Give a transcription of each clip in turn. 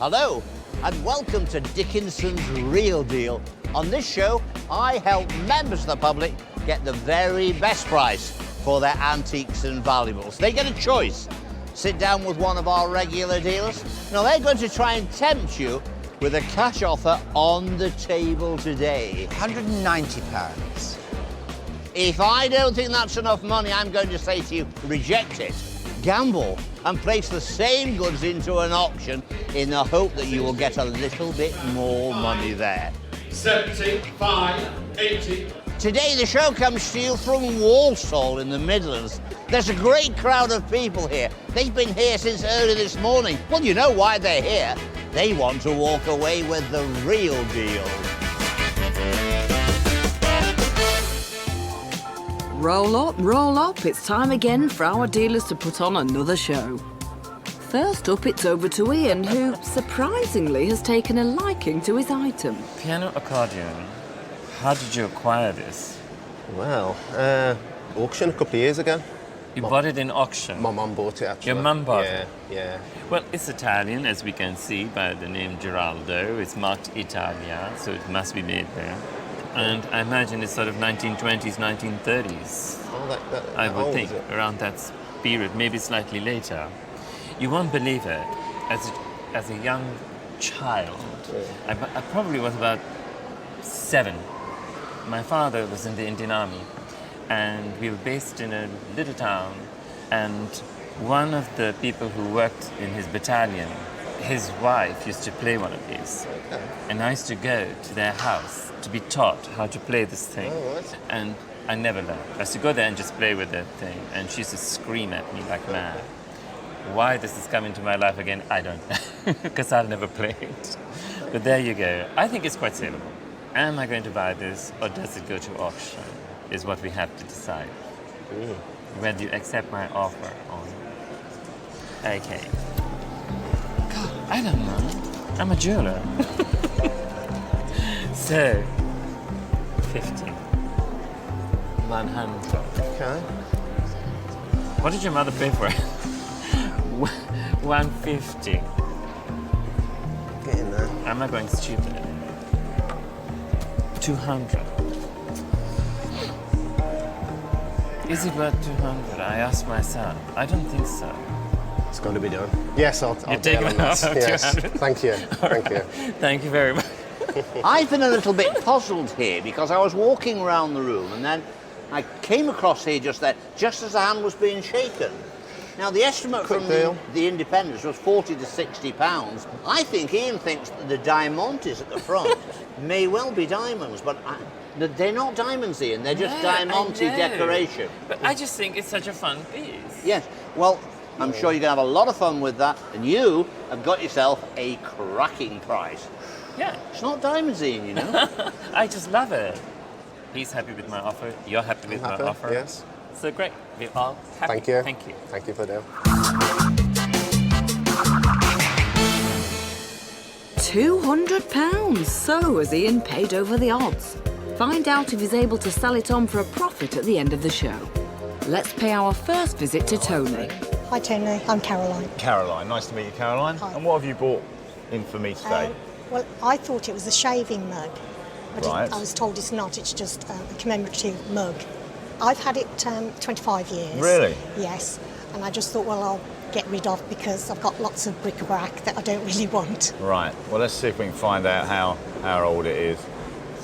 Hello, and welcome to Dickinson's Real Deal. On this show, I help members of the public get the very best price for their antiques and valuables. They get a choice. Sit down with one of our regular dealers. Now, they're going to try and tempt you with a cash offer on the table today. £190. If I don't think that's enough money, I'm going to say to you, reject it. Gamble and place the same goods into an auction in the hope that you will get a little bit more money there. 75, 80. Today the show comes to you from Walsall in the Midlands. There's a great crowd of people here. They've been here since early this morning. Well, you know why they're here. They want to walk away with the real deal. Roll up, it's time again for our dealers to put on another show. First up, it's over to Ian, who, surprisingly, has taken a liking to his item. Piano accordion. How did you acquire this? Well, auction a couple of years ago. You bought it in auction? My mum bought it, actually. Your mum bought it? Yeah. Well, it's Italian, as we can see by the name Geraldo. It's marked Italia, so it must be made there. And I imagine it's sort of 1920s, 1930s. Oh, I would old, think, is it? around that period, maybe slightly later. You won't believe it. As a young child, I probably was about 7. My father was in the Indian Army, and we were based in a little town, and one of the people who worked in his battalion, his wife used to play one of these. Okay. And I used to go to their house to be taught how to play this thing. Oh, right. And I never learned. I used to go there and just play with that thing, and she used to scream at me like mad. Why this is coming to my life again, I don't know, because I've never played. But there you go. I think it's quite saleable. Am I going to buy this, or does it go to auction, is what we have to decide. Whether you accept my offer or not. Okay. God, I don't know. I'm a jeweler. So, 50. 100. Okay. What did your mother pay for it? 150. Get in there. I'm not going stupid. 200. Is it worth 200? I asked myself. I don't think so. It's going to be done. Yes, I'll take bail it on that. off, Yes. 200. Thank you. Thank you. Thank you very much. I've been a little bit puzzled here because I was walking around the room and then I came across here just as the hand was being shaken. Now, the estimate Quick from deal. the Independents was 40 to 60 pounds. I think Ian thinks that the diamantes at the front may well be diamonds, but they're not diamonds, Ian. They're just diamante I know. decoration. But I just think it's such a fun piece. Yes. Well, I'm sure you're going to have a lot of fun with that, and you have got yourself a cracking price. Yeah. It's not diamonds, Ian, you know. I just love it. He's happy with my offer. You're happy with Happy? my offer. Yes. So great. We're all happy. Thank you. Thank you. Thank you for the deal. £200. So has Ian paid over the odds. Find out if he's able to sell it on for a profit at the end of the show. Let's pay our first visit to Tony. Hi Tony, I'm Caroline. Caroline, nice to meet you, Caroline. Hi. And what have you bought in for me today? Well, I thought it was a shaving mug, but Right. I was told it's not, it's just a commemorative mug. I've had it 25 years. Really? Yes, and I just thought, well, I'll get rid of because I've got lots of bric-a-brac that I don't really want. Right, well, let's see if we can find out how old it is.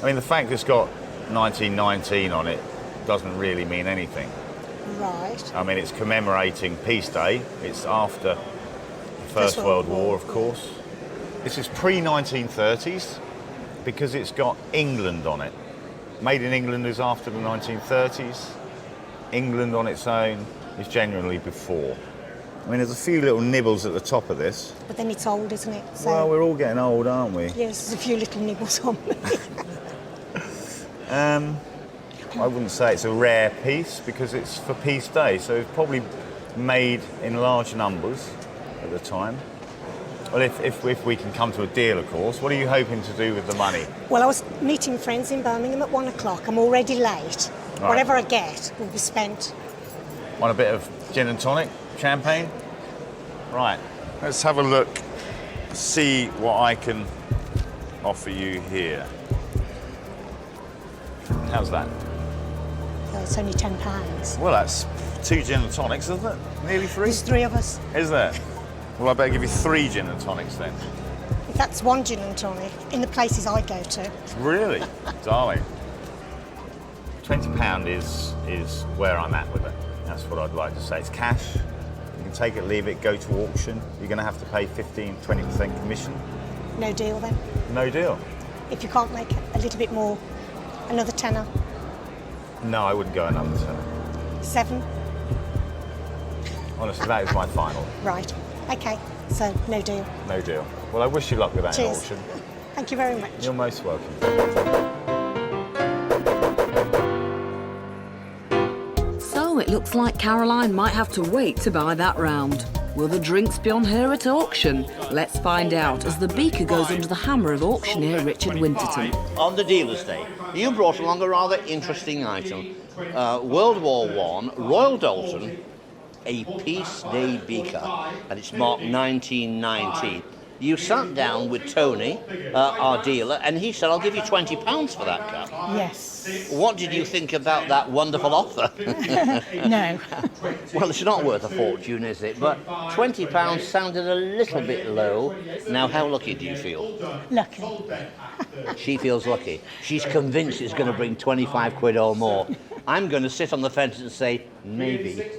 I mean, the fact it's got 1919 on it doesn't really mean anything. Right. I mean, it's commemorating Peace Day. It's after the First World War, of course. This is pre-1930s because it's got England on it. Made in England is after the 1930s. England on its own is generally before. I mean, there's a few little nibbles at the top of this. But then it's old, isn't it? So, Well, we're all getting old, aren't we? yes, there's a few little nibbles on me. I wouldn't say it's a rare piece because it's for Peace Day, so it's probably made in large numbers at the time. Well, if we can come to a deal, of course. What are you hoping to do with the money? Well, I was meeting friends in Birmingham at 1 o'clock. I'm already late. Right. Whatever I get will be spent. Want a bit of gin and tonic? Champagne? Right. Let's have a look see what I can offer you here. How's that? It's only £10. Well, that's 2 gin and tonics, isn't it? Nearly 3? There's 3 of us. Is there? Well, I better give you 3 gin and tonics then. If that's 1 gin and tonic, in the places I go to. Really? Darling. £20 is where I'm at with it. That's what I'd like to say. It's cash. You can take it, leave it, go to auction. You're going to have to pay 15-20% commission. No deal then. No deal. If you can't make a little bit more, another tenner. No, I wouldn't go another tenner. 7. Honestly, that is my final. Right. Okay. So no deal. No deal. Well, I wish you luck with that in Cheers. auction. Thank you very much. You're most welcome. So it looks like Caroline might have to wait to buy that round. Will the drinks be on her at auction? Let's find out as the Beaker goes under the hammer of auctioneer Richard Winterton. On the dealer's day, you brought along a rather interesting item. World War I, Royal Dalton, a Peace Day Beaker, and it's marked 1919. You sat down with Tony, our dealer, and he said, I'll give you £20 for that cup. Yes. What did you think about that wonderful offer? No. Well, it's not worth a fortune, is it? But £20 sounded a little bit low. Now, how lucky do you feel? Lucky. She feels lucky. She's convinced it's going to bring 25 quid or more. I'm going to sit on the fence and say, maybe.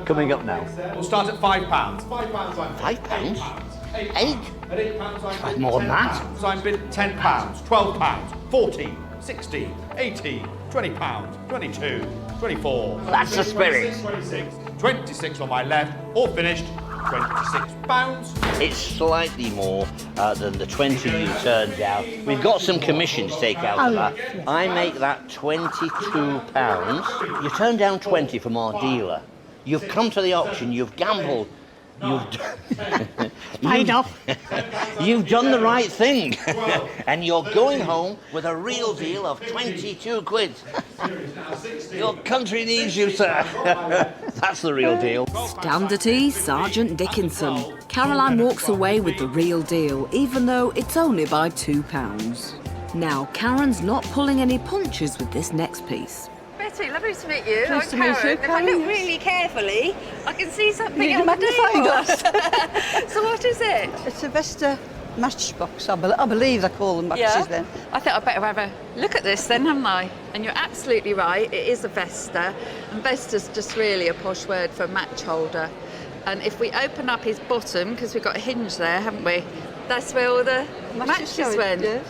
Coming up now. We'll start at £5. £5 I'm £5? 8? At £8 I'm More than that. So I'm bid £10, £12, 14, 16, 18, £20, 22, 24. That's the spirit. 26 on my left, all finished. £26. It's slightly more than the 20 you turned down. We've got some commission to take out of that. I make that £22. You turned down 20 from our dealer. You've come to the auction, you've gambled. Paid off. You've done the right thing. And you're going home with a real deal of 22 quid. Your country needs you, sir. That's the real deal. Stand at ease, Sergeant Dickinson. Caroline walks away with the real deal, even though it's only by £2. Now, Karen's not pulling any punches with this next piece. Betty, lovely to meet you. Nice I'm to meet you, Karen. If I look Karen. really carefully, I can see something Need a on the magnifying table. glass. So what is it? It's a Vesta matchbox. I believe they call them boxes then. I thought I'd better have a look at this then, haven't I? And you're absolutely right, it is a Vesta. And Vesta's just really a posh word for match holder. And if we open up his bottom, because we've got a hinge there, haven't we? That's where all the matches went. Yes.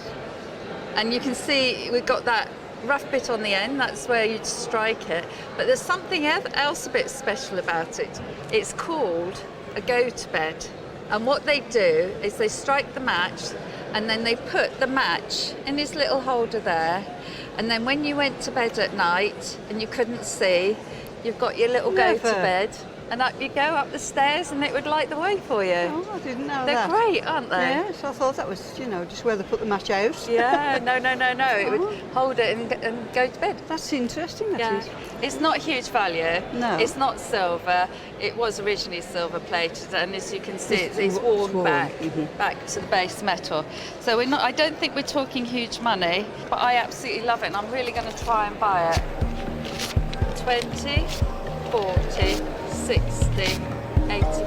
And you can see we've got that rough bit on the end, that's where you'd strike it. But there's something else a bit special about it. It's called a go-to-bed. And what they do is they strike the match and then they put the match in his little holder there. And then when you went to bed at night and you couldn't see, you've got your little go-to-bed. And up you go up the stairs and it would light the way for you. Oh, I didn't know They're that. great, aren't they? Yes, I thought that was, just where they put the match out. Yeah, no. It would hold it and go to bed. That's interesting, that is. It's not huge value. No. It's not silver. It was originally silver plated, and as you can see, it's worn back to the base metal. So I don't think we're talking huge money, but I absolutely love it, and I'm really going to try and buy it. 20, 40, 60, 80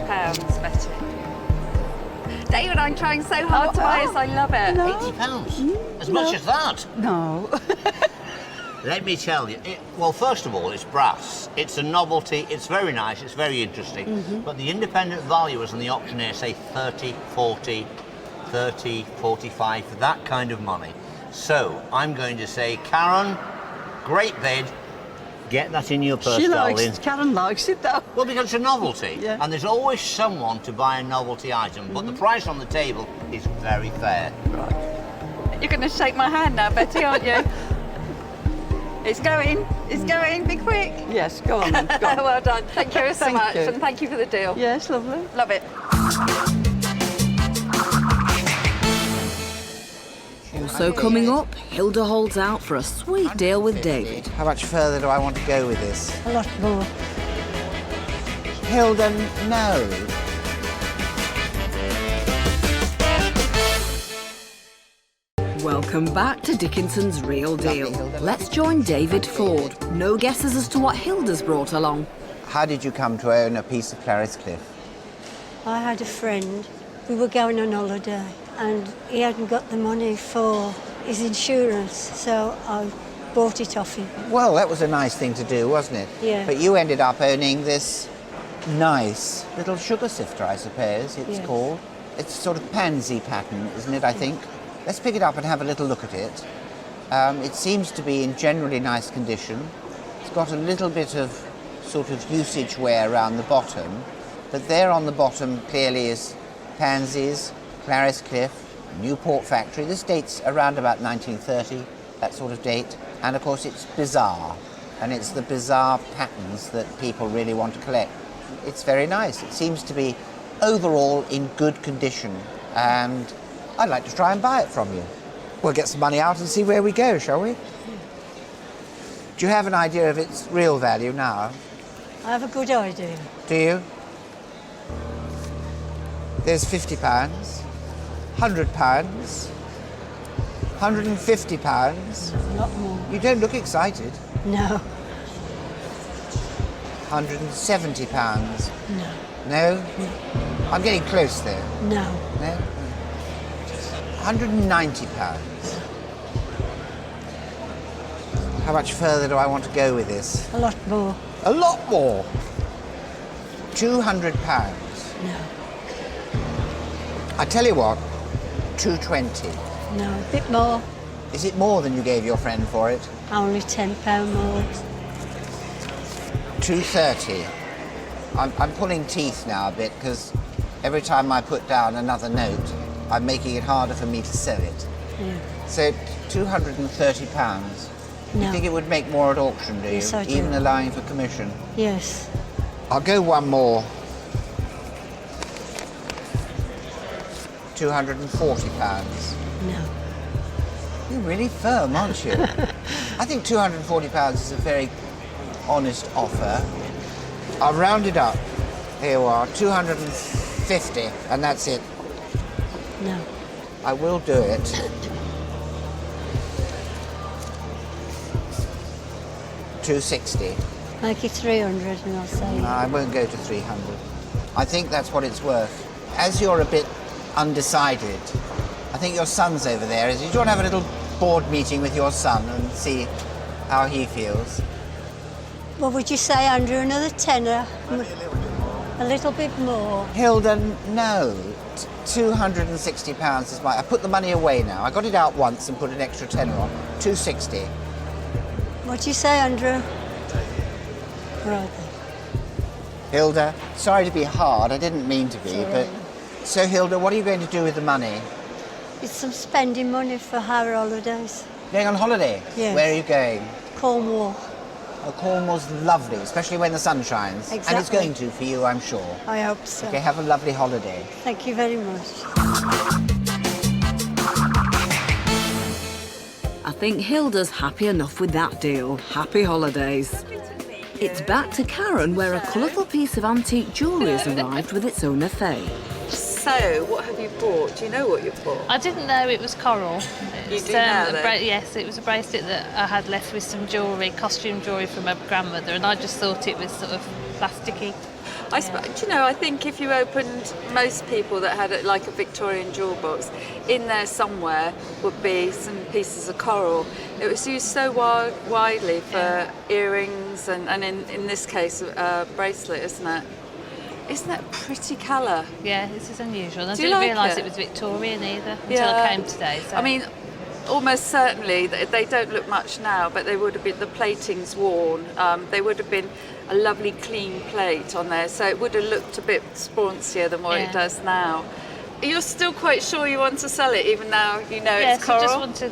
pounds, Betty. David, I'm trying so hard to buy this. I love it. No. £80? As much as that? No. Let me tell you. Well, first of all, it's brass. It's a novelty. It's very nice. It's very interesting. But the independent valuers and the auctioneers say 30, 40, 30, 45 for that kind of money. So I'm going to say, Karen, great bid. Get that in your purse, darling. Karen likes it though. Well, because it's a novelty, Yeah. and there's always someone to buy a novelty item, but the price on the table is very fair. You're going to shake my hand now, Betty, aren't you? It's going. Be quick. Yes, go on then. Go on. Well done. Thank you ever so Thank much, you. and thank you for the deal. Yes, lovely. Love it. Also coming up, Hilda holds out for a sweet deal with David. How much further do I want to go with this? A lot more. Hilda, no. Welcome back to Dickinson's Real Deal. Hilda. Let's join David Ford. No guesses as to what Hilda's brought along. How did you come to own a piece of Clarice Cliff? I had a friend. We were going on holiday and he hadn't got the money for his insurance, so I bought it off him. Well, that was a nice thing to do, wasn't it? Yeah. But you ended up owning this nice little sugar sifter, I suppose it's Yes. called. It's sort of pansy pattern, isn't it, I think? Let's pick it up and have a little look at it. It seems to be in generally nice condition. It's got a little bit of sort of usage wear around the bottom, but there on the bottom clearly is pansies, Clarice Cliff, Newport factory. This dates around about 1930, that sort of date. And of course it's bizarre, and it's the bizarre patterns that people really want to collect. It's very nice. It seems to be overall in good condition, and I'd like to try and buy it from you. We'll get some money out and see where we go, shall we? Do you have an idea of its real value now? I have a good idea. Do you? There's £50, £100, £150. A lot more. You don't look excited. No, £170. no, No? I'm getting close there. no. No? £190. How much further do I want to go with this? A lot more. A lot more. £200. No, I tell you what, £220. no. A bit more. Is it more than you gave your friend for it? Only £10 more. £230. I'm pulling teeth now a bit because every time I put down another note, I'm making it harder for me to sell it. Yeah. So £230. You No. think it would make more at auction, do you? Yes, I do. Even allowing for commission? Yes. I'll go one more. £240. No. You're really firm, aren't you? I think £240 is a very honest offer. I'll round it up. Here we are, 250, and that's it. No. I will do it. £260. Make it 300 and I'll say. No, I won't go to 300. I think that's what it's worth. As you're a bit undecided, I think your son's over there. Do you want to have a little board meeting with your son and see how he feels? What would you say, Andrew? Another tenner? A little bit more. Hilda, no. £260 is my... I put the money away now. I got it out once and put an extra tenner on. £260. What do you say, Andrew? Right then. Hilda, sorry to be hard. I didn't mean to be, Sorry. but... So, Hilda, what are you going to do with the money? It's some spending money for our holidays. Going on holiday? Yes. Where are you going? Cornwall. Oh, Cornwall's lovely, especially when the sun shines. And it's Exactly. going to for you, I'm sure. I hope so. Okay, have a lovely holiday. Thank you very much. I think Hilda's happy enough with that deal. Happy holidays. It's back to Karen, where a colourful piece of antique jewellery has arrived with its owner, Faye. So, what have you bought? Do you know what you've bought? I didn't know it was coral. You do now, then? Yes, it was a bracelet that I had left with some jewellery, costume jewellery from my grandmother, and I just thought it was sort of plasticky. Do you know, I think if you opened most people that had like a Victorian jewel box, in there somewhere would be some pieces of coral. It was used so widely for earrings and in this case, a bracelet, isn't it? Isn't that a pretty colour? Yeah, this is unusual. I Do you didn't like realise it? it was Victorian either until I came today. So. I mean, almost certainly they don't look much now, but they would have been, the plating's worn. They would have been a lovely clean plate on there, so it would have looked a bit spauncier than what it does now. You're still quite sure you want to sell it, even now you know it's coral? I just want to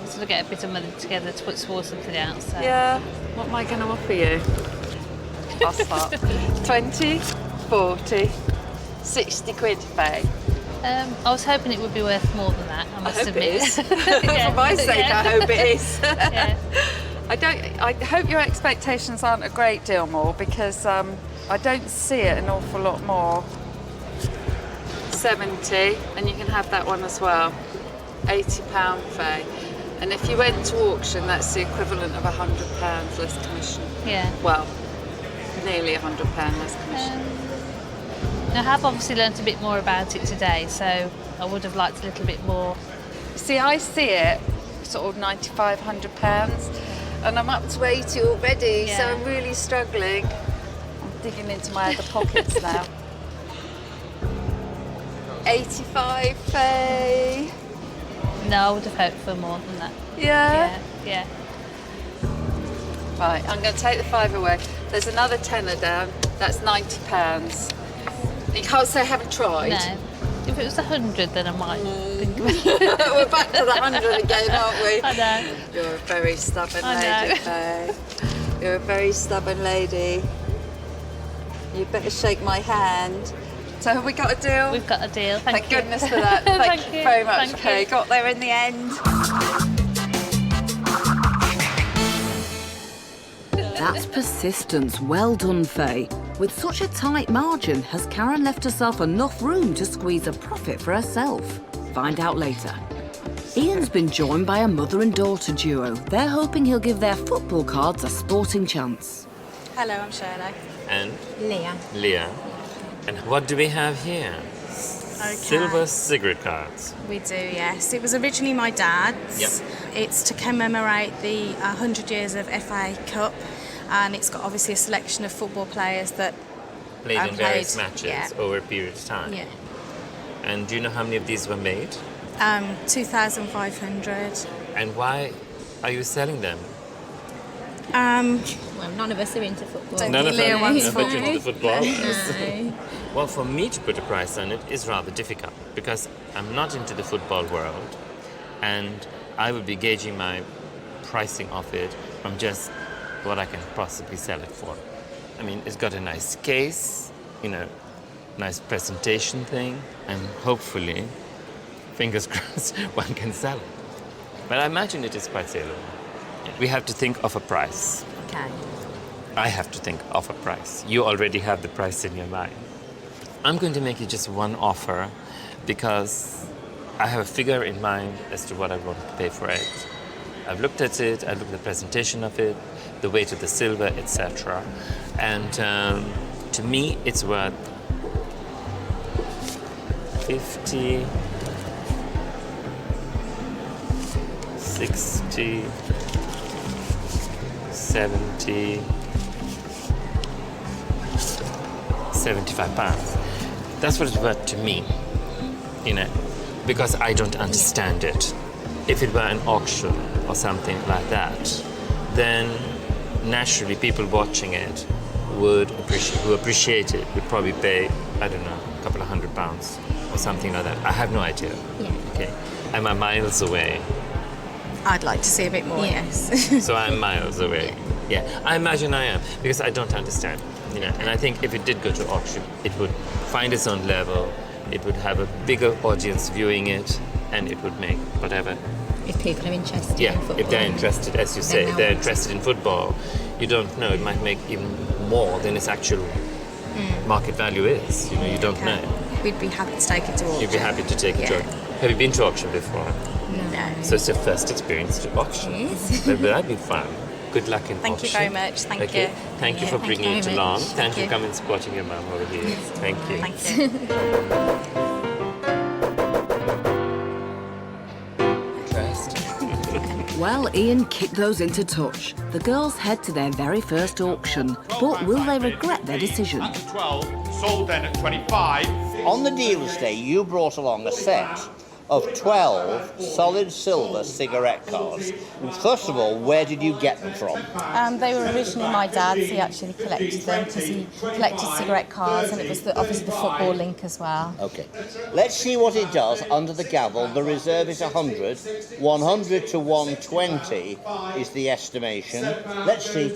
sort of get a bit of money together to put towards something else. So. Yeah. What am I going to offer you? I'll start. 20, 40, 60 quid to pay. I was hoping it would be worth more than that, I must hope admit. it is. For my sake, I hope it is. Yeah. I hope your expectations aren't a great deal more, because I don't see it an awful lot more. 70, and you can have that one as well. £80 fee. And if you went to auction, that's the equivalent of £100 less commission. Yeah. Well, nearly £100 less commission. I have obviously learnt a bit more about it today, so I would have liked a little bit more. See, I see it sort of £95, £100, and I'm up to 80 already, so I'm really struggling. I'm digging into my other pockets now. 85 fee. No, I would have hoped for more than that. Yeah? Yeah. Right, I'm going to take the 5 away. There's another tenner down. That's £90. You can't say I haven't tried. No. If it was 100, then I might think about it. We're back to the 100 again, aren't we? I know. You're a very stubborn I know. lady, Faye. You're a very stubborn lady. You better shake my hand. So have we got a deal? We've got a deal. Thank you. goodness for that. Thank you very much, Thank Kay. you. Got there in the end. That's persistence. Well done, Faye. With such a tight margin, has Karen left herself enough room to squeeze a profit for herself? Find out later. Ian's been joined by a mother and daughter duo. They're hoping he'll give their football cards a sporting chance. Hello, I'm Shirley. And Leah. Leah. And what do we have here? Okay. Silver cigarette cards. We do, yes. It was originally my dad's. Yep. It's to commemorate the 100 years of FA Cup, and it's got obviously a selection of football players that Played in various matches yeah. over a period of time. Yeah. And do you know how many of these were made? 2,500. And why are you selling them? Well, none of us are into football. None of them. wants I bet you're into football. No. Well, for me to put a price on it is rather difficult because I'm not into the football world, and I would be gauging my pricing of it from just what I can possibly sell it for. I mean, it's got a nice case, you know, nice presentation thing, and hopefully, fingers crossed, one can sell it. But I imagine it is quite saleable. We have to think of a price. Okay. I have to think of a price. You already have the price in your mind. I'm going to make you just one offer because I have a figure in mind as to what I want to pay for it. I've looked at it, I've looked at the presentation of it, the weight of the silver, etc. And to me, it's worth 50, 60, 70, 75 pounds. That's what it's worth to me, you know, because I don't understand it. If it were an auction or something like that, then naturally people watching it who appreciate it would probably pay, I don't know, a couple of £100 or something like that. I have no idea. Yeah. Okay. I'm a miles away. I'd like to see a bit more, yes. So I'm miles away. Yeah, I imagine I am, because I don't understand, you know. And I think if it did go to auction, it would find its own level, it would have a bigger audience viewing it, and it would make whatever. If people are interested in football. If they're interested, as you say, if they're interested in football, you don't know, it might make even more than its actual market value is. You know, you don't know. We'd be happy to take it to auction. You'd be happy to take it to auction. Have you been to auction before? No. So it's your first experience to auction. Yes. But that'd be fun. Good luck in auction. Thank you very much. Thank Okay. you. Thank you for Thank bringing you it very along. much. Thank you Thank for you. coming and supporting your mum over here. Thank you. Thank you. Well, Ian kicked those into touch. The girls head to their very first auction, but will they regret their decision? That's 12, sold then at 25. On the dealer's day, you brought along a set of 12 solid silver cigarette cards. First of all, where did you get them from? They were originally my dad's. He actually collected them because he collected cigarette cards, and it was obviously the football link as well. Okay. Let's see what it does under the gavel. The reserve is 100. 100 to 120 is the estimation. Let's see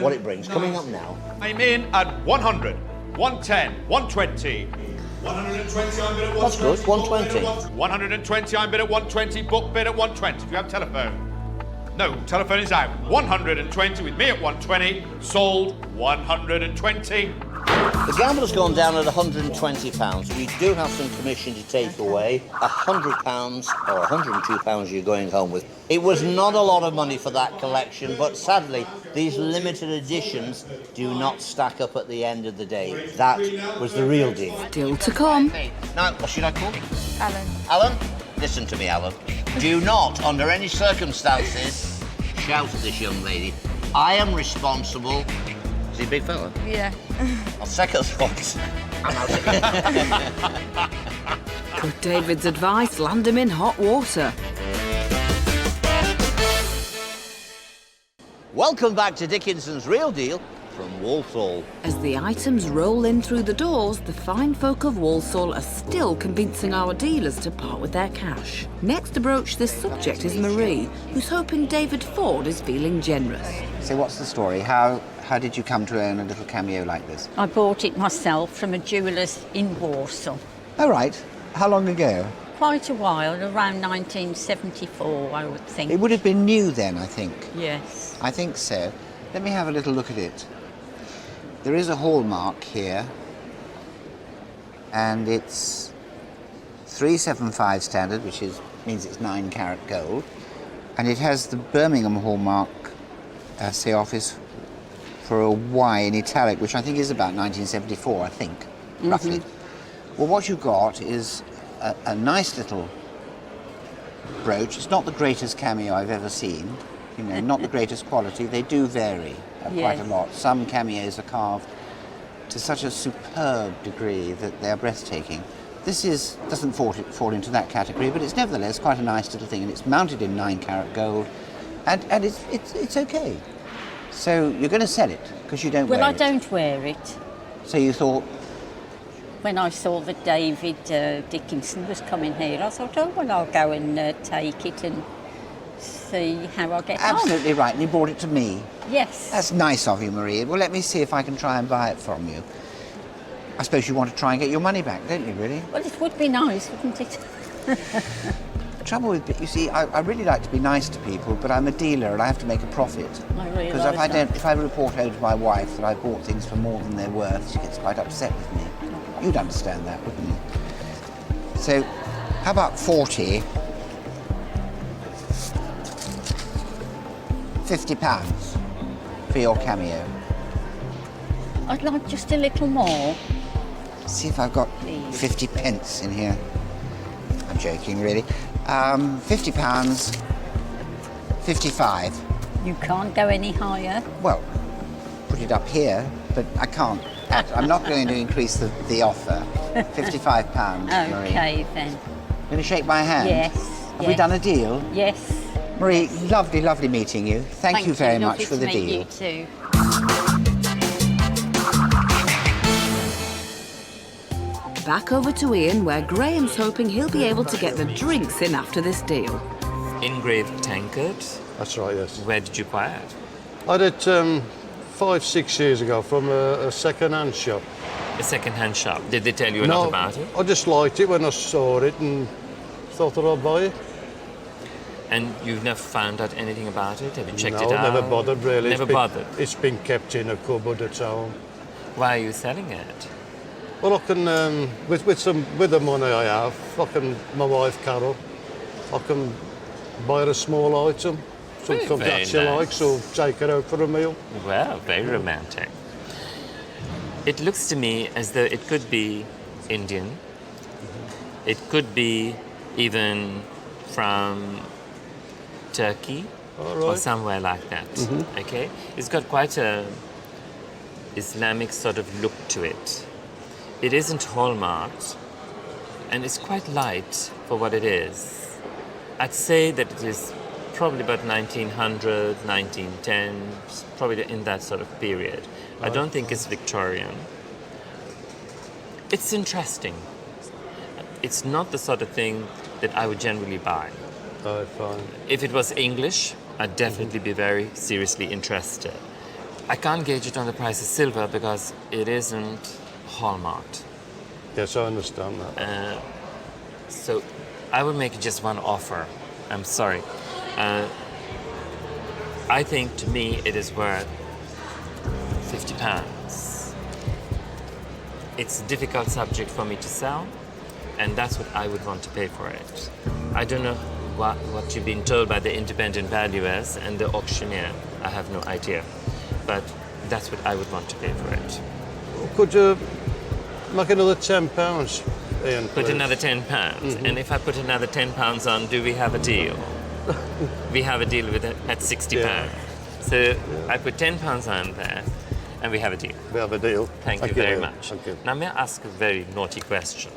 what it brings. Coming up now. I'm in at 100, 110, 120. 120, I'm bid at 120. That's good, 120. 120, I'm bid at 120, book bid at 120. Do you have telephone? No, telephone is out. 120 with me at 120, sold 120. The gambler's gone down at £120. We do have some commission to take away. £100 or £102 you're going home with. It was not a lot of money for that collection, but sadly, these limited editions do not stack up at the end of the day. That was the real deal. Still to come. Now, what should I call you? Alan. Alan? Listen to me, Alan. Do not, under any circumstances, shout at this young lady. I am responsible. Is he a big fella? Yeah. I'll second thoughts. I'm out. With David's advice, land him in hot water. Welcome back to Dickinson's Real Deal from Walsall. As the items roll in through the doors, the fine folk of Walsall are still convincing our dealers to part with their cash. Next to broach this subject is Marie, who's hoping David Ford is feeling generous. So what's the story? How did you come to own a little cameo like this? I bought it myself from a jeweller's in Warsaw. Oh, right. How long ago? Quite a while, around 1974, I would think. It would have been new then, I think. Yes. I think so. Let me have a little look at it. There is a hallmark here, and it's 375 standard, which means it's 9-carat gold, and it has the Birmingham hallmark, say office, for a Y in italic, which I think is about 1974, I think, roughly. Well, what you've got is a nice little brooch. It's not the greatest cameo I've ever seen, you know, not the greatest quality. They do vary quite a lot. Some cameos are carved to such a superb degree that they're breathtaking. This doesn't fall into that category, but it's nevertheless quite a nice little thing, and it's mounted in 9-carat gold, and it's okay. So you're going to sell it because you don't wear it? Well, I don't wear it. So you thought? When I saw that David Dickinson was coming here, I thought, oh, well, I'll go and take it and see how I get on. Absolutely right, and you brought it to me. Yes. That's nice of you, Maria. Well, let me see if I can try and buy it from you. I suppose you want to try and get your money back, don't you, really? Well, it would be nice, wouldn't it? The trouble with, you see, I really like to be nice to people, but I'm a dealer and I have to make a profit. I realise Because if I report home to my wife that I bought things for more than they're worth, she gets quite upset with me. You'd understand that, wouldn't you? So, how about 40? £50 for your cameo. I'd like just a little more. See if I've got 50 pence in here. I'm joking, really. £50, 55. You can't go any higher? Well, put it up here, but I can't. I'm not going to increase the offer. £55. Okay, then. Going to shake my hand? Yes. Have we done a deal? Yes. Marie, lovely, lovely meeting you. Thank you very much for the deal. You too. Back over to Ian, where Graham's hoping he'll be able to get the drinks in after this deal. Engraved Tanker. That's right, yes. Where did you buy it? I did 5-6 years ago from a second-hand shop. A second-hand shop? Did they tell you a lot about it? I just liked it when I saw it and thought that I'd buy it. And you've never found out anything about it? Have you checked it No, out? never bothered, really. Never bothered? It's been kept in a cupboard at home. Why are you selling it? Well, I can, with the money I have, my wife Carol, I can buy her a small item, something that she likes, or take her out for a meal. Well, very romantic. It looks to me as though it could be Indian. It could be even from Turkey or somewhere like that. Okay, it's got quite a Islamic sort of look to it. It isn't hallmarked, and it's quite light for what it is. I'd say that it is probably about 1900, 1910, probably in that sort of period. I don't think it's Victorian. It's interesting. It's not the sort of thing that I would generally buy. Oh, fine. If it was English, I'd definitely be very seriously interested. I can't gauge it on the price of silver because it isn't hallmarked. Yes, I understand that. So I will make just one offer. I'm sorry. I think to me it is worth £50. it's a difficult subject for me to sell, and that's what I would want to pay for it. I don't know what you've been told by the independent valuers and the auctioneer. I have no idea, but that's what I would want to pay for it. Could you make another £10, Ian? Put please? another £10, and if I put another £10 on, do we have a deal? We have a deal with it at £60. Yeah. So I put £10 on there, and we have a deal. We have a deal. Thank you very much. Thank you. Now, may I ask a very naughty question?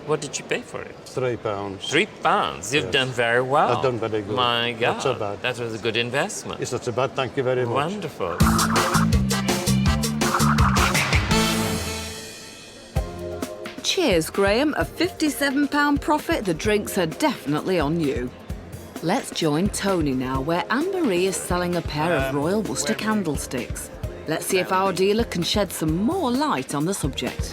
What did you pay for it? £3. £3? You've Yes. done very well. I've done very good. My God, Not so bad. that was a good investment. It's not so bad, thank you very much. Wonderful. Cheers, Graham. A £57 profit. The drinks are definitely on you. Let's join Tony now, where Anne-Marie is selling a pair of Royal Worcester candlesticks. Let's see if our dealer can shed some more light on the subject.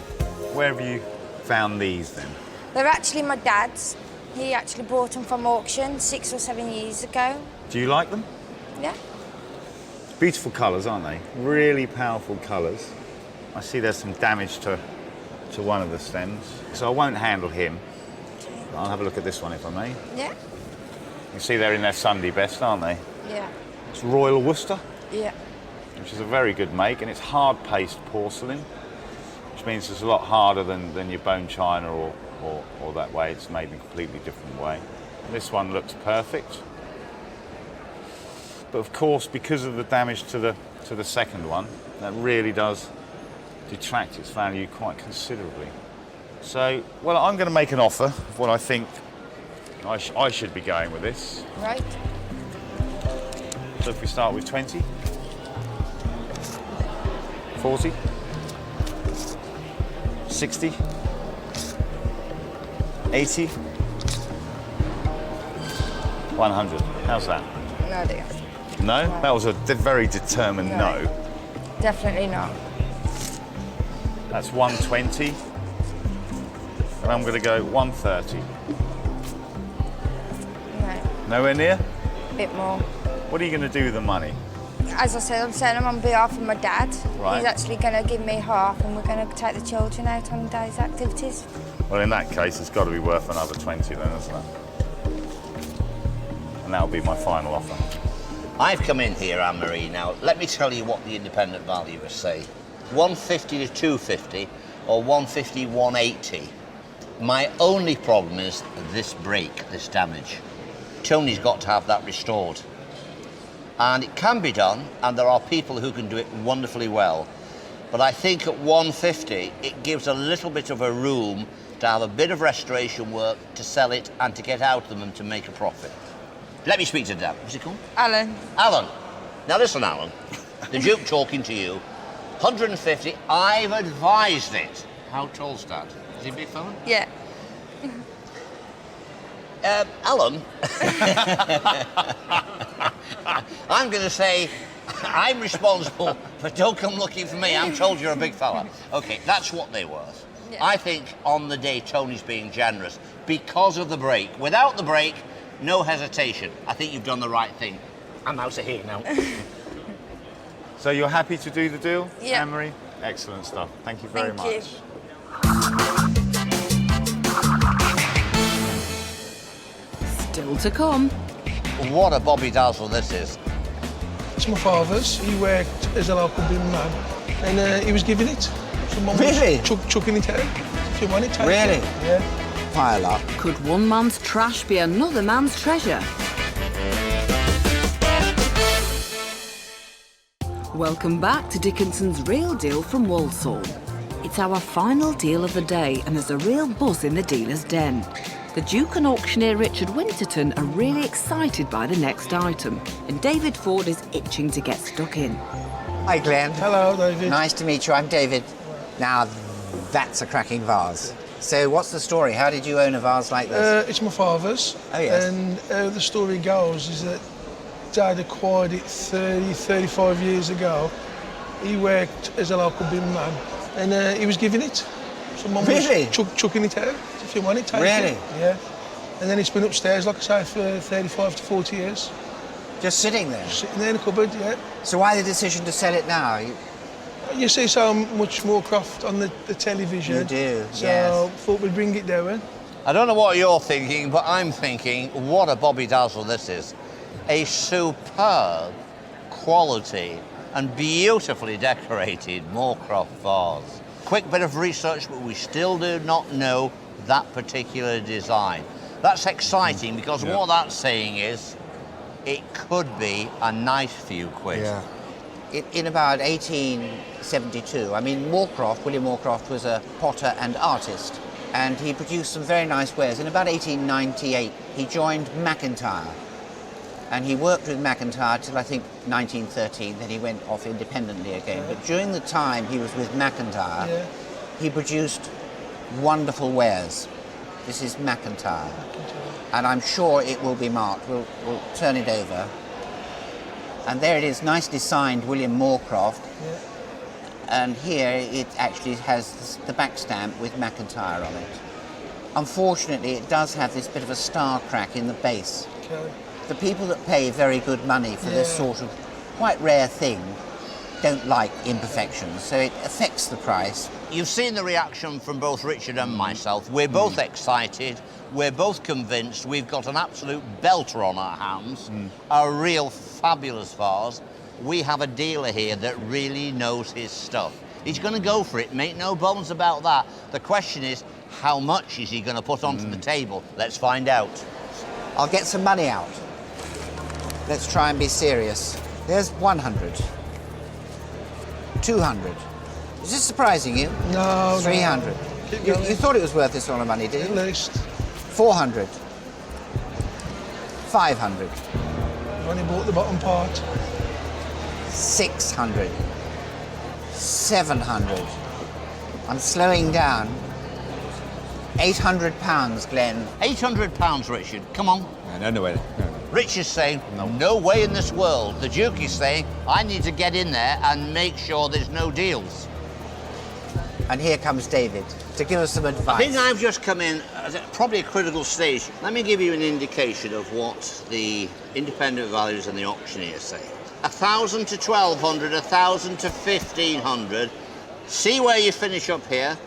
Where have you found these then? They're actually my dad's. He actually bought them from auction 6 or 7 years ago. Do you like them? Yeah. Beautiful colours, aren't they? Really powerful colours. I see there's some damage to one of the stems, so I won't handle him. I'll have a look at this one if I may. Yeah. You can see they're in their Sunday best, aren't they? Yeah. It's Royal Worcester, Yeah. which is a very good make, and it's hard paste porcelain, which means it's a lot harder than your bone china or that way. It's made in a completely different way. This one looks perfect, but of course, because of the damage to the second one, that really does detract its value quite considerably. So, well, I'm going to make an offer of what I think I should be going with this. Right. So if we start with 20, 40, 60, 80, 100. How's that? No, dear. No? That was a very determined no. Definitely not. That's 120. And I'm going to go 130. No. Nowhere near? A bit more. What are you going to do with the money? As I said, I'm selling them on behalf of my dad. Right. He's actually going to give me half, and we're going to take the children out on day's activities. Well, in that case, it's got to be worth another 20 then, isn't it? And that'll be my final offer. I've come in here, Anne-Marie, now. Let me tell you what the independent valuers say. 150 to 250 or 150, 180. My only problem is this break, this damage. Tony's got to have that restored. And it can be done, and there are people who can do it wonderfully well. But I think at 150, it gives a little bit of a room to have a bit of restoration work, to sell it, and to get out of them and to make a profit. Let me speak to Dan. What's he called? Alan. Alan. Now listen, Alan. The Duke talking to you. 150, I've advised it. How tall's Dad? Is he a big fella? Yeah. Alan, I'm going to say I'm responsible, but don't come looking for me. I'm told you're a big fella. Okay, that's what they're worth. Yeah. I think on the day Tony's being generous because of the break. Without the break, no hesitation. I think you've done the right thing. I'm out of here now. So you're happy to do the deal, Yeah. Anne-Marie? Excellent stuff. Thank you very Thank you. much. Still to come. What a Bobby Dazzle this is. It's my father's. He worked as a local bin man, and he was giving it. Someone Really? was chucking it out. If you want it, take Really? it. Yeah. Pile up. Could one man's trash be another man's treasure? Welcome back to Dickinson's Real Deal from Walsall. It's our final deal of the day, and there's a real buzz in the dealer's den. The Duke and auctioneer Richard Winterton are really excited by the next item, and David Ford is itching to get stuck in. Hi, Glenn. Hello, David. Nice to meet you. I'm David. Now, that's a cracking vase. So what's the story? How did you own a vase like this? It's my father's. Oh, yes. And how the story goes is that Dad acquired it 30, 35 years ago. He worked as a local bin man, and he was giving it. Someone Really? was chucking it out. If you want it, take Really? it. Yeah. And then it's been upstairs, like I say, for 35 to 40 years. Just sitting there? Sitting there in a cupboard, yeah. So why the decision to sell it now? You see so much more craft on the television. You do, So yes. thought we'd bring it down. I don't know what you're thinking, but I'm thinking, what a Bobby Dazzle this is. A superb quality and beautifully decorated Moorcroft vase. Quick bit of research, but we still do not know that particular design. That's exciting because what that's saying is it could be a nice few quid. Yeah. In about 1872, I mean, William Moorcroft was a potter and artist, and he produced some very nice wares. In about 1898, he joined McIntyre, and he worked with McIntyre till I think 1913, then he went off independently again. But during the time he was with McIntyre, he produced wonderful wares. This is McIntyre, and I'm sure it will be marked. We'll turn it over. And there it is, nicely signed William Moorcroft. And here it actually has the back stamp with McIntyre on it. Unfortunately, it does have this bit of a star crack in the base. Okay. The people that pay very good money for this sort of quite rare thing don't like imperfections, so it affects the price. You've seen the reaction from both Richard and myself. We're both excited. We're both convinced. We've got an absolute belter on our hands, a real fabulous vase. We have a dealer here that really knows his stuff. He's going to go for it, make no bones about that. The question is, how much is he going to put onto the table? Let's find out. I'll get some money out. Let's try and be serious. There's 100. 200. Is this surprising you? No, 300. no. You thought it was worth this sort of money, did you? At least. 400. 500. I've only bought the bottom part. 600. 700. I'm slowing down. £800, Glenn. £800, Richard. Come on. No way. No. Rich is saying, no way in this world. The Duke is saying, I need to get in there and make sure there's no deals. And here comes David to give us some advice. I think I've just come in at probably a critical stage. Let me give you an indication of what the independent values and the auctioneers say. 1,000 to 1,200, 1,000 to 1,500. See where you finish up here.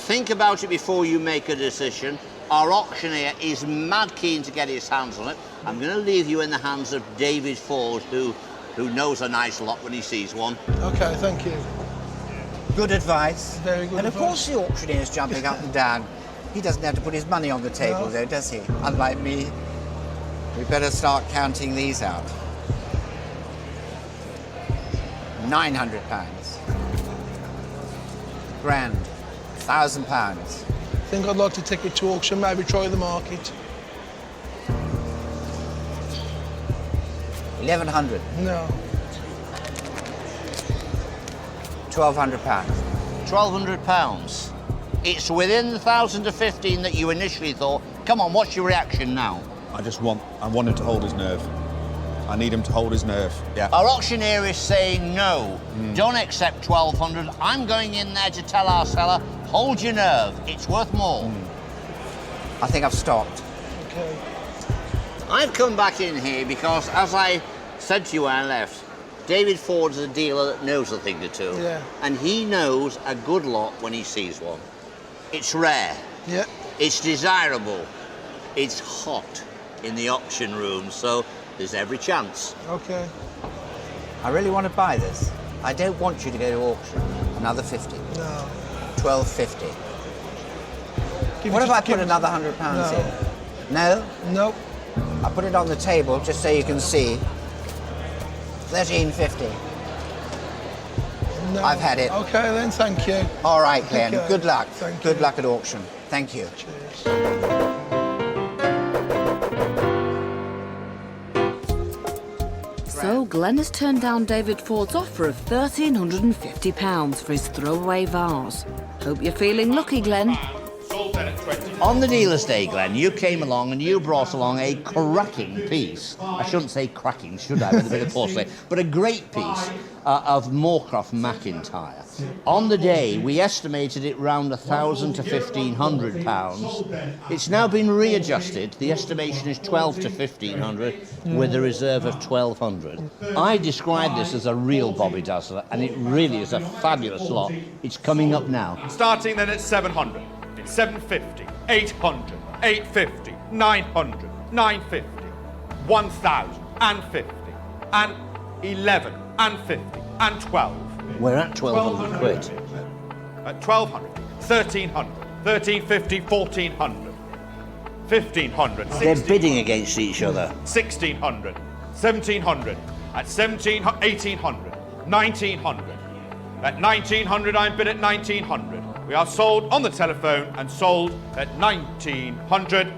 Think about it before you make a decision. Our auctioneer is mad keen to get his hands on it. I'm going to leave you in the hands of David Ford, who knows a nice lot when he sees one. Okay, thank you. Good advice. Very good And of advice. course the auctioneer's jumping up and down. He doesn't have to put his money on the table though, does he? Unlike me. We better start counting these out. £900. Grand. £1,000. I think I'd like to take it to auction, maybe try the market. 1,100. No. £1,200. £1,200. It's within the 1,000 to 15 that you initially thought. Come on, what's your reaction now? I want him to hold his nerve. I need him to hold his nerve. Yeah. Our auctioneer is saying no. Don't accept 1,200. I'm going in there to tell our seller, hold your nerve. It's worth more. I think I've stopped. Okay. I've come back in here because, as I said to you when I left, David Ford's a dealer that knows a thing or two. Yeah. And he knows a good lot when he sees one. It's rare. Yeah. It's desirable. It's hot in the auction room, so there's every chance. Okay. I really want to buy this. I don't want you to go to auction. Another 50. No. 12.50. Give What it if to- I give put it- another £100 No. in? No? No. I put it on the table just so you can see. 13.50. No. I've had it. Okay then, thank you. All right, Glenn. Okay. Good luck. Thank Good you. luck at auction. Thank you. Cheers. So Glenn has turned down David Ford's offer of £1,350 for his throwaway vase. Hope you're feeling lucky, Glenn. Sold then at On the dealer's day, Glenn, you came along and you brought along a cracking piece. I shouldn't say cracking, should I, with a bit of foresight, but a great piece of Moorcroft McIntyre. On the day, we estimated it round £1,000 to £1,500. It's now been readjusted. The estimation is £1,200 to £1,500 with a reserve of £1,200. I describe this as a real Bobby Dazzler, and it really is a fabulous lot. It's coming up now. Starting then at 700, 750, 800, 850, 900, 950, 1,000 and 50, and 11 and 50 and 12. We're at 1,200 quid. At 1,200, 1,300, 1,350, 1,400, 1,500. They're bidding against each other. 1,600, 1,700, at 1,800, 1,900. At 1,900, I'm bid at 1,900. We are sold on the telephone and sold at 1,900.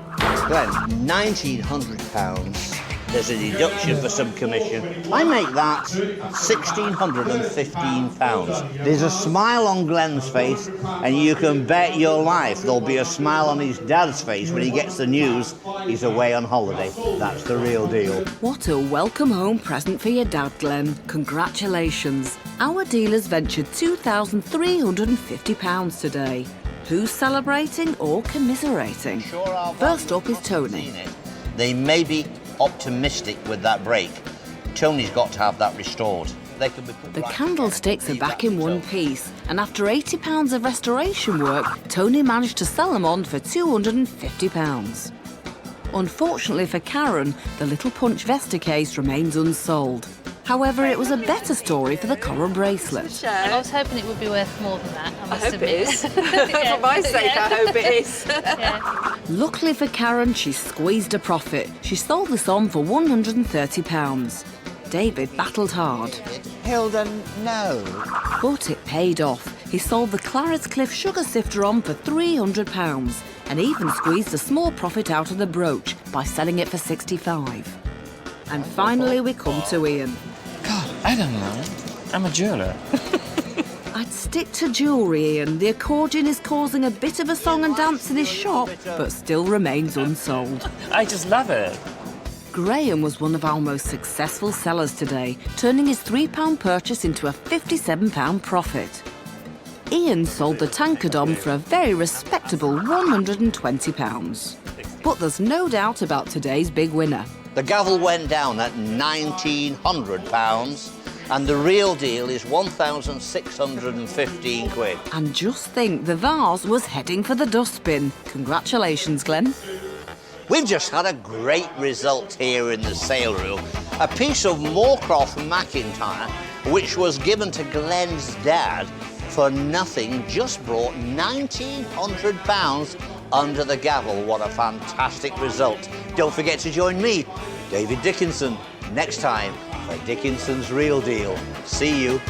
Glenn, £1,900. There's a deduction for some commission. I make that £1,615. There's a smile on Glenn's face, and you can bet your life there'll be a smile on his dad's face when he gets the news he's away on holiday. That's the real deal. What a welcome home present for your dad, Glenn. Congratulations. Our dealers ventured £2,350 today. Who's celebrating or commiserating? First up is Tony. They may be optimistic with that break. Tony's got to have that restored. They can be The candlesticks are back in one piece, and after £80 of restoration work, Tony managed to sell them on for £250. Unfortunately for Karen, the little punch Vesta case remains unsold. However, it was a better story for the coral bracelet. I was hoping it would be worth more than that. I must hope admit. it is. For my sake, I hope it is. Luckily for Karen, she squeezed a profit. She sold this on for £130. David battled hard. Hilda, no. But it paid off. He sold the Claret's Cliff sugar sifter on for £300 and even squeezed a small profit out of the brooch by selling it for £65. And finally we come to Ian. God, I don't know. I'm a jeweller. I'd stick to jewellery, Ian. The accordion is causing a bit of a song and dance in his shop, but still remains unsold. I just love it. Graham was one of our most successful sellers today, turning his £3 purchase into a £57 profit. Ian sold the Tankerdom for a very respectable £120. But there's no doubt about today's big winner. The gavel went down at £1,900, and the real deal is 1,615 quid. And just think, the vase was heading for the dustbin. Congratulations, Glenn. We've just had a great result here in the sale room. A piece of Moorcroft McIntyre, which was given to Glenn's dad for nothing, just brought £1,900 under the gavel. What a fantastic result. Don't forget to join me, David Dickinson, next time for Dickinson's Real Deal. See you